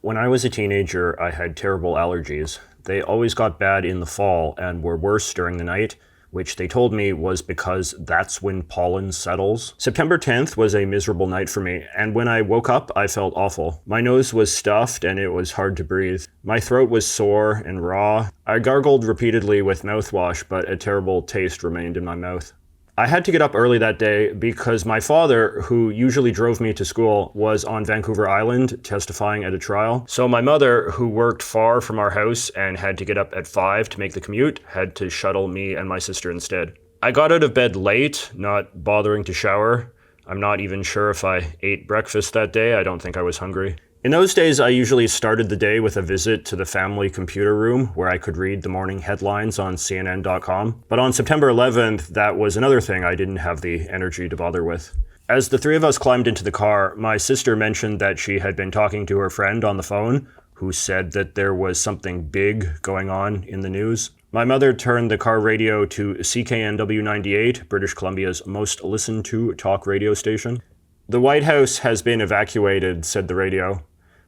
When I was a teenager, I had terrible allergies. They always got bad in the fall and were worse during the night, which they told me was because that's when pollen settles. September 10th was a miserable night for me, and when I woke up, I felt awful. My nose was stuffed and it was hard to breathe. My throat was sore and raw. I gargled repeatedly with mouthwash, but a terrible taste remained in my mouth. I had to get up early that day because my father, who usually drove me to school, was on Vancouver Island testifying at a trial. So my mother, who worked far from our house and had to get up at 5 to make the commute, had to shuttle me and my sister instead. I got out of bed late, not bothering to shower. I'm not even sure if I ate breakfast that day. I don't think I was hungry. In those days, I usually started the day with a visit to the family computer room where I could read the morning headlines on CNN.com. But on September 11th, that was another thing I didn't have the energy to bother with. As the three of us climbed into the car, my sister mentioned that she had been talking to her friend on the phone, who said that there was something big going on in the news. My mother turned the car radio to CKNW 98, British Columbia's most listened to talk radio station. "The White House has been evacuated," said the radio.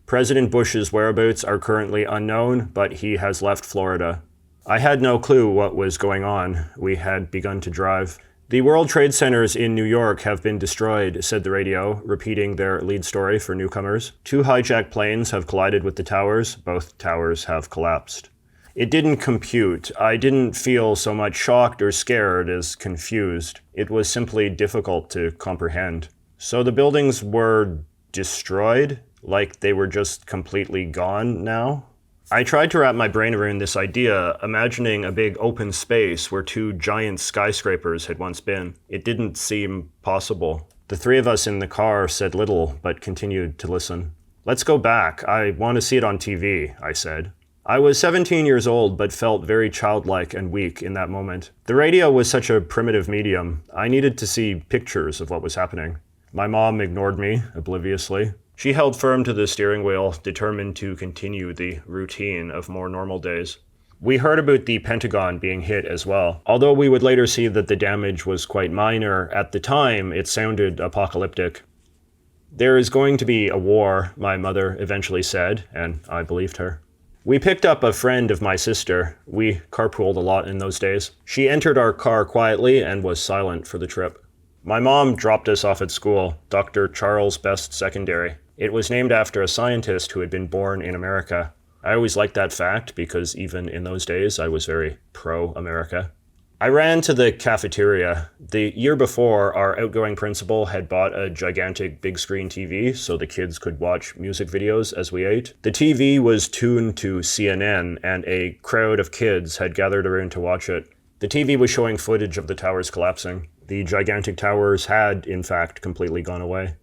"President Bush's whereabouts are currently unknown, but he has left Florida." I had no clue what was going on. We had begun to drive. "The World Trade Centers in New York have been destroyed," said the radio, repeating their lead story for newcomers. "Two hijacked planes have collided with the towers. Both towers have collapsed." It didn't compute. I didn't feel so much shocked or scared as confused. It was simply difficult to comprehend. So the buildings were destroyed? Like they were just completely gone now? I tried to wrap my brain around this idea, imagining a big open space where two giant skyscrapers had once been. It didn't seem possible. The three of us in the car said little, but continued to listen. "Let's go back. I want to see it on TV," I said. I was 17 years old, but felt very childlike and weak in that moment. The radio was such a primitive medium. I needed to see pictures of what was happening. My mom ignored me, obliviously. She held firm to the steering wheel, determined to continue the routine of more normal days. We heard about the Pentagon being hit as well. Although we would later see that the damage was quite minor, at the time it sounded apocalyptic. "There is going to be a war," my mother eventually said, and I believed her. We picked up a friend of my sister. We carpooled a lot in those days. She entered our car quietly and was silent for the trip. My mom dropped us off at school, Dr. Charles Best Secondary. It was named after a scientist who had been born in America. I always liked that fact because even in those days, I was very pro-America. I ran to the cafeteria. The year before, our outgoing principal had bought a gigantic big screen TV so the kids could watch music videos as we ate. The TV was tuned to CNN and a crowd of kids had gathered around to watch it. The TV was showing footage of the towers collapsing. The gigantic towers had, in fact, completely gone away.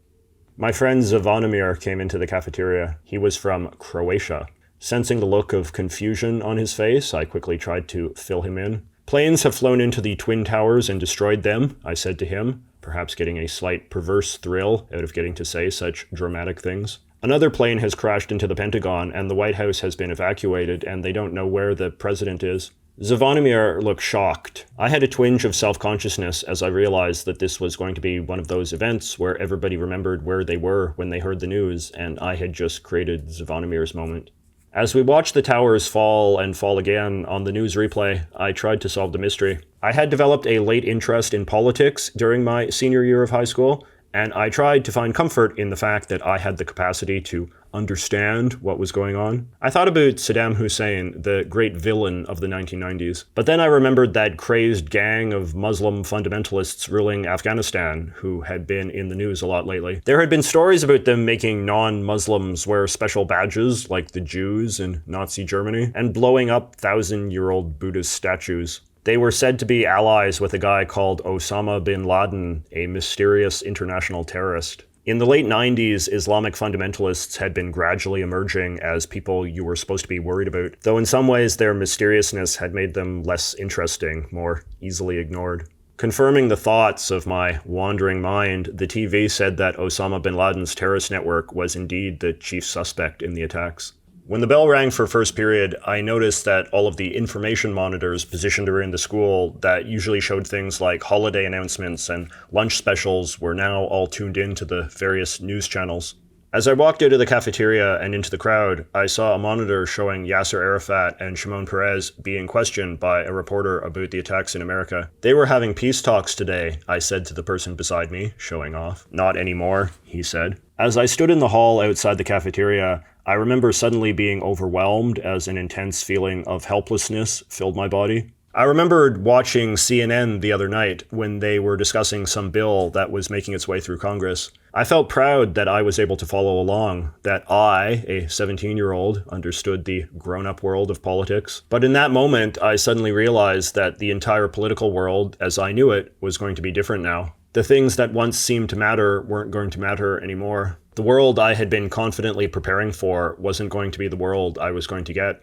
My friend Zvonimir came into the cafeteria. He was from Croatia. Sensing the look of confusion on his face, I quickly tried to fill him in. "Planes have flown into the Twin Towers and destroyed them," I said to him, perhaps getting a slight perverse thrill out of getting to say such dramatic things. "Another plane has crashed into the Pentagon, and the White House has been evacuated, and they don't know where the president is." Zvonimir looked shocked. I had a twinge of self-consciousness as I realized that this was going to be one of those events where everybody remembered where they were when they heard the news, and I had just created Zvonimir's moment. As we watched the towers fall and fall again on the news replay, I tried to solve the mystery. I had developed a late interest in politics during my senior year of high school, and I tried to find comfort in the fact that I had the capacity to understand what was going on. I thought about Saddam Hussein, the great villain of the 1990s. But then I remembered that crazed gang of Muslim fundamentalists ruling Afghanistan who had been in the news a lot lately. There had been stories about them making non-Muslims wear special badges like the Jews in Nazi Germany and blowing up 1,000-year-old Buddhist statues. They were said to be allies with a guy called Osama bin Laden, a mysterious international terrorist. In the late 90s, Islamic fundamentalists had been gradually emerging as people you were supposed to be worried about, though in some ways their mysteriousness had made them less interesting, more easily ignored. Confirming the thoughts of my wandering mind, the TV said that Osama bin Laden's terrorist network was indeed the chief suspect in the attacks. When the bell rang for first period, I noticed that all of the information monitors positioned around the school that usually showed things like holiday announcements and lunch specials were now all tuned in to the various news channels. As I walked out of the cafeteria and into the crowd, I saw a monitor showing Yasser Arafat and Shimon Peres being questioned by a reporter about the attacks in America. They were having peace talks today, I said to the person beside me, showing off. Not anymore, he said. As I stood in the hall outside the cafeteria, I remember suddenly being overwhelmed as an intense feeling of helplessness filled my body. I remembered watching CNN the other night when they were discussing some bill that was making its way through Congress. I felt proud that I was able to follow along, that I, a 17-year-old, understood the grown-up world of politics. But in that moment, I suddenly realized that the entire political world, as I knew it, was going to be different now. The things that once seemed to matter weren't going to matter anymore. The world I had been confidently preparing for wasn't going to be the world I was going to get.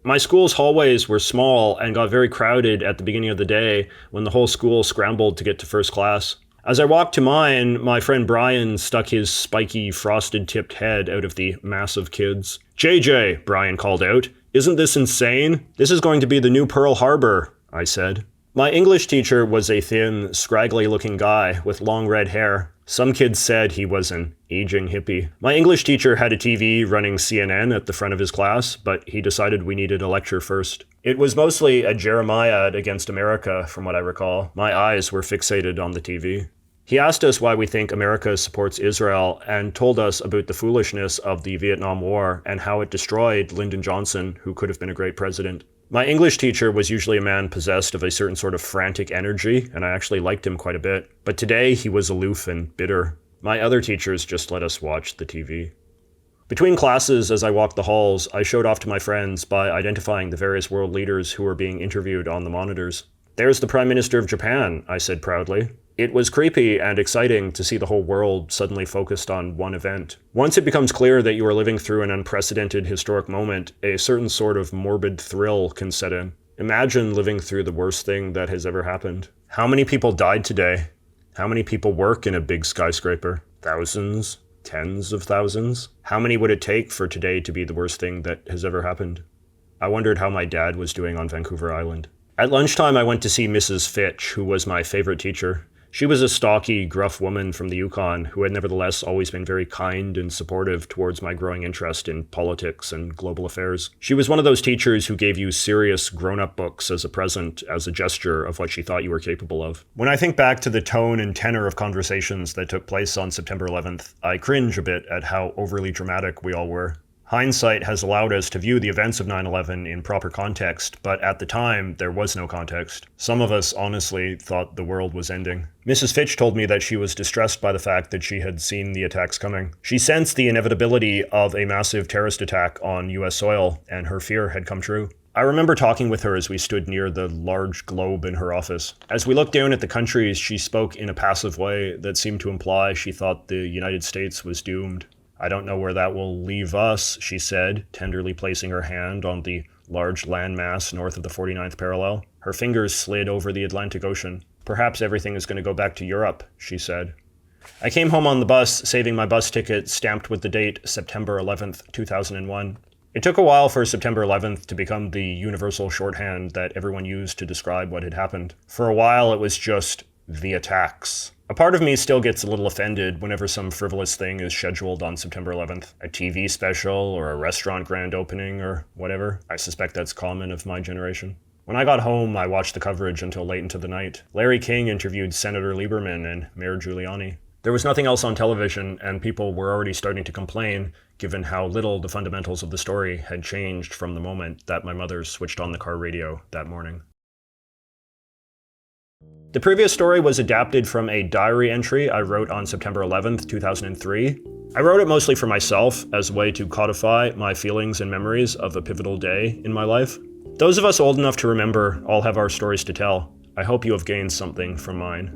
My school's hallways were small and got very crowded at the beginning of the day when the whole school scrambled to get to first class. As I walked to mine, my friend Brian stuck his spiky, frosted-tipped head out of the mass of kids. "JJ," Brian called out, "isn't this insane? This is going to be the new Pearl Harbor," I said. My English teacher was a thin, scraggly-looking guy with long red hair. Some kids said he was an aging hippie. My English teacher had a TV running CNN at the front of his class, but he decided we needed a lecture first. It was mostly a Jeremiad against America, from what I recall. My eyes were fixated on the TV. He asked us why we think America supports Israel and told us about the foolishness of the Vietnam War and how it destroyed Lyndon Johnson, who could have been a great president. My English teacher was usually a man possessed of a certain sort of frantic energy, and I actually liked him quite a bit. But today, he was aloof and bitter. My other teachers just let us watch the TV. Between classes, as I walked the halls, I showed off to my friends by identifying the various world leaders who were being interviewed on the monitors. "There's the Prime Minister of Japan," I said proudly. It was creepy and exciting to see the whole world suddenly focused on one event. Once it becomes clear that you are living through an unprecedented historic moment, a certain sort of morbid thrill can set in. Imagine living through the worst thing that has ever happened. How many people died today? How many people work in a big skyscraper? Thousands? Tens of thousands? How many would it take for today to be the worst thing that has ever happened? I wondered how my dad was doing on Vancouver Island. At lunchtime, I went to see Mrs. Fitch, who was my favorite teacher. She was a stocky, gruff woman from the Yukon who had nevertheless always been very kind and supportive towards my growing interest in politics and global affairs. She was one of those teachers who gave you serious grown-up books as a present, as a gesture of what she thought you were capable of. When I think back to the tone and tenor of conversations that took place on September 11th, I cringe a bit at how overly dramatic we all were. Hindsight has allowed us to view the events of 9/11 in proper context, but at the time, there was no context. Some of us honestly thought the world was ending. Mrs. Fitch told me that she was distressed by the fact that she had seen the attacks coming. She sensed the inevitability of a massive terrorist attack on US soil, and her fear had come true. I remember talking with her as we stood near the large globe in her office. As we looked down at the countries, she spoke in a passive way that seemed to imply she thought the United States was doomed. "I don't know where that will leave us," she said, tenderly placing her hand on the large landmass north of the 49th parallel. Her fingers slid over the Atlantic Ocean. "Perhaps everything is going to go back to Europe," she said. I came home on the bus, saving my bus ticket stamped with the date September 11th, 2001. It took a while for September 11th to become the universal shorthand that everyone used to describe what had happened. For a while, it was just the attacks. A part of me still gets a little offended whenever some frivolous thing is scheduled on September 11th. A TV special or a restaurant grand opening or whatever. I suspect that's common of my generation. When I got home, I watched the coverage until late into the night. Larry King interviewed Senator Lieberman and Mayor Giuliani. There was nothing else on television, and people were already starting to complain, given how little the fundamentals of the story had changed from the moment that my mother switched on the car radio that morning. The previous story was adapted from a diary entry I wrote on September 11th, 2003. I wrote it mostly for myself as a way to codify my feelings and memories of a pivotal day in my life. Those of us old enough to remember all have our stories to tell. I hope you have gained something from mine.